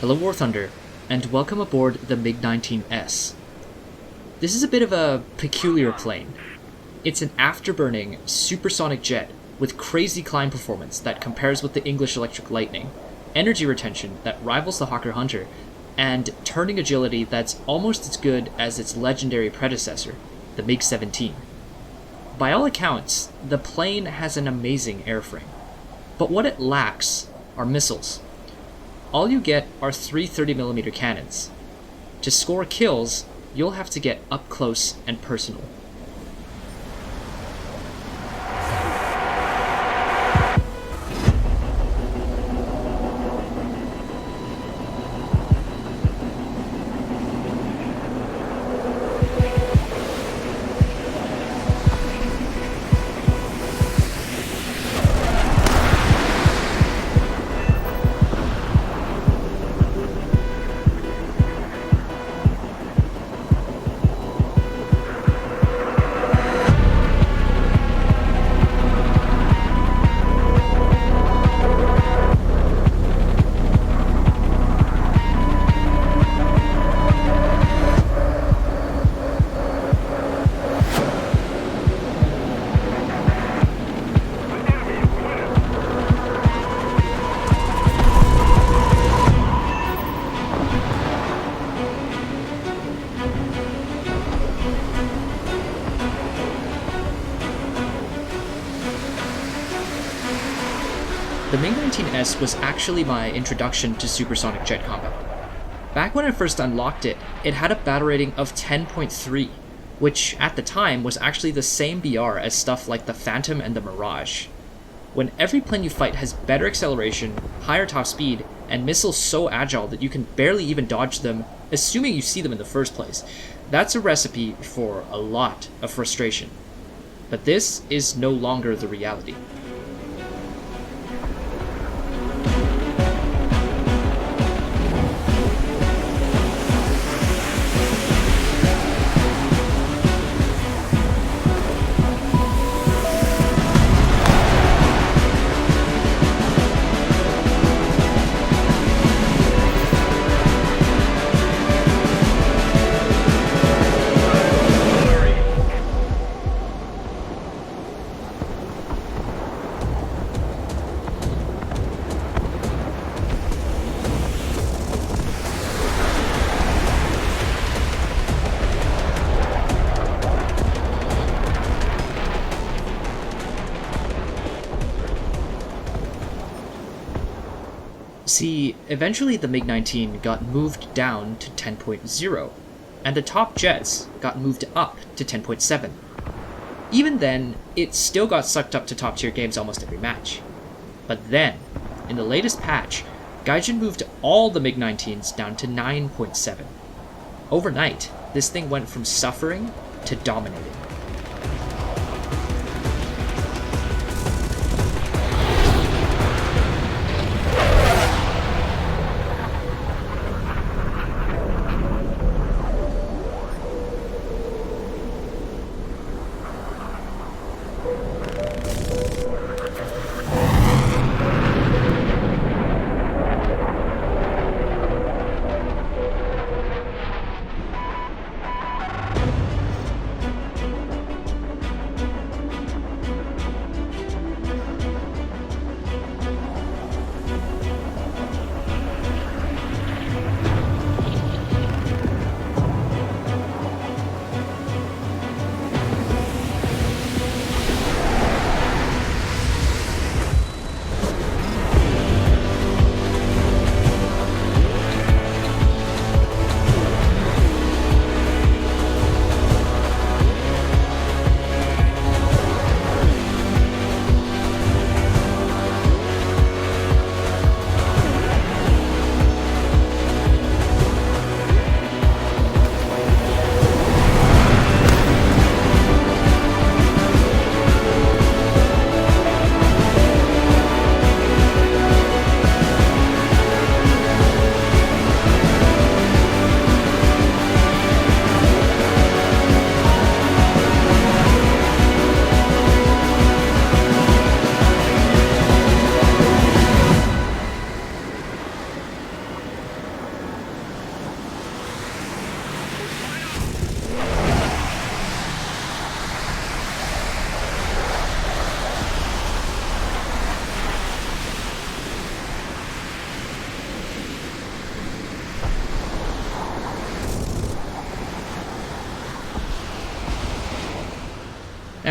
Hello War Thunder, and welcome aboard the MiG-19S. This is a bit of a peculiar plane. It's an afterburning, supersonic jet with crazy climb performance that compares with the English Electric Lightning, energy retention that rivals the Hawker Hunter, and turning agility that's almost as good as its legendary predecessor, the MiG-17. By all accounts, the plane has an amazing airframe, but what it lacks are missiles. All you get are three 30mm cannons. To score kills, you'll have to get up close and personal. The MiG-19S was actually my introduction to supersonic jet combat. Back when I first unlocked it, it had a battle rating of 10.3, which at the time was actually the same BR as stuff like the Phantom and the Mirage. When every plane you fight has better acceleration, higher top speed, and missiles so agile that you can barely even dodge them, assuming you see them in the first place, that's a recipe for a lot of frustration. But this is no longer the reality. See, eventually the MiG-19 got moved down to 10.0, and the top jets got moved up to 10.7. Even then, it still got sucked up to top tier games almost every match. But then, in the latest patch, Gaijin moved all the MiG-19s down to 9.7. Overnight, this thing went from suffering to dominating.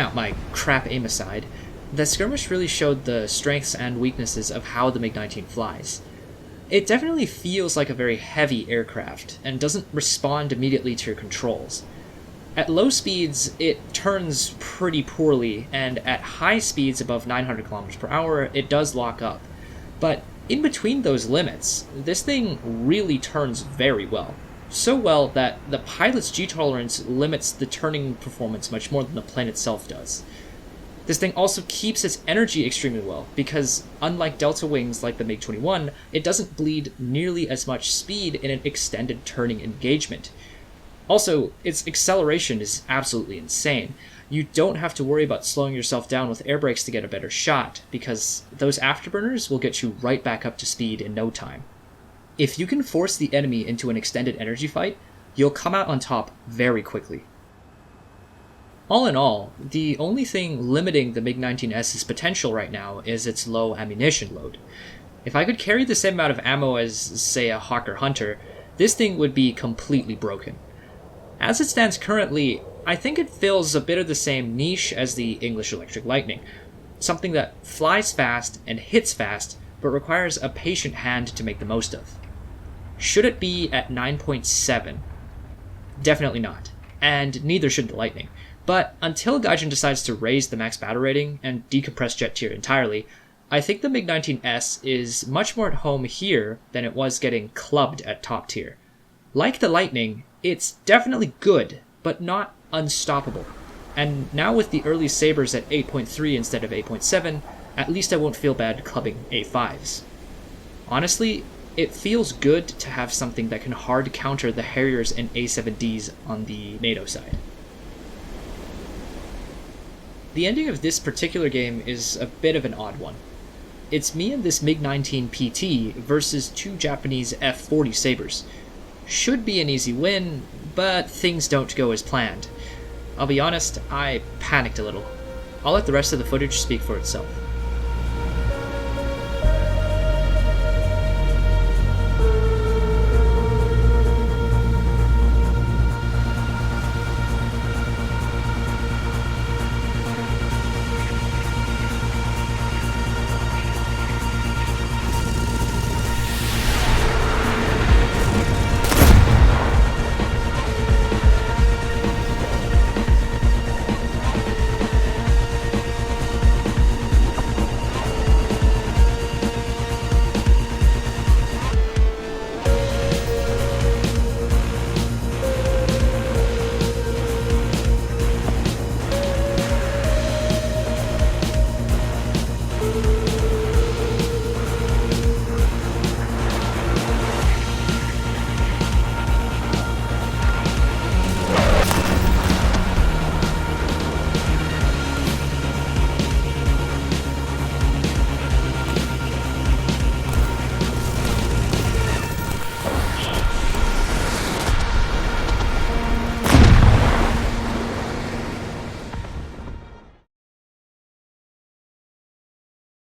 Now, my crap aim aside, the skirmish really showed the strengths and weaknesses of how the MiG-19 flies. It definitely feels like a very heavy aircraft, and doesn't respond immediately to your controls. At low speeds, it turns pretty poorly, and at high speeds above 900 km per hour, it does lock up. But in between those limits, this thing really turns very well. So well that the pilot's G-tolerance limits the turning performance much more than the plane itself does. This thing also keeps its energy extremely well, because unlike delta wings like the MiG-21, it doesn't bleed nearly as much speed in an extended turning engagement. Also, its acceleration is absolutely insane. You don't have to worry about slowing yourself down with air brakes to get a better shot, because those afterburners will get you right back up to speed in no time. If you can force the enemy into an extended energy fight, you'll come out on top very quickly. All in all, the only thing limiting the MiG-19S's potential right now is its low ammunition load. If I could carry the same amount of ammo as, say, a Hawk or Hunter, this thing would be completely broken. As it stands currently, I think it fills a bit of the same niche as the English Electric Lightning, something that flies fast and hits fast, but requires a patient hand to make the most of. Should it be at 9.7? Definitely not, and neither should the Lightning. But until Gaijin decides to raise the max battle rating and decompress jet tier entirely, I think the MiG-19S is much more at home here than it was getting clubbed at top tier. Like the Lightning, it's definitely good, but not unstoppable. And now with the early sabers at 8.3 instead of 8.7, at least I won't feel bad clubbing A5s. Honestly, it feels good to have something that can hard counter the Harriers and A7Ds on the NATO side. The ending of this particular game is a bit of an odd one. It's me and this MiG-19 PT versus two Japanese F-40 Sabres. Should be an easy win, but things don't go as planned. I'll be honest, I panicked a little. I'll let the rest of the footage speak for itself.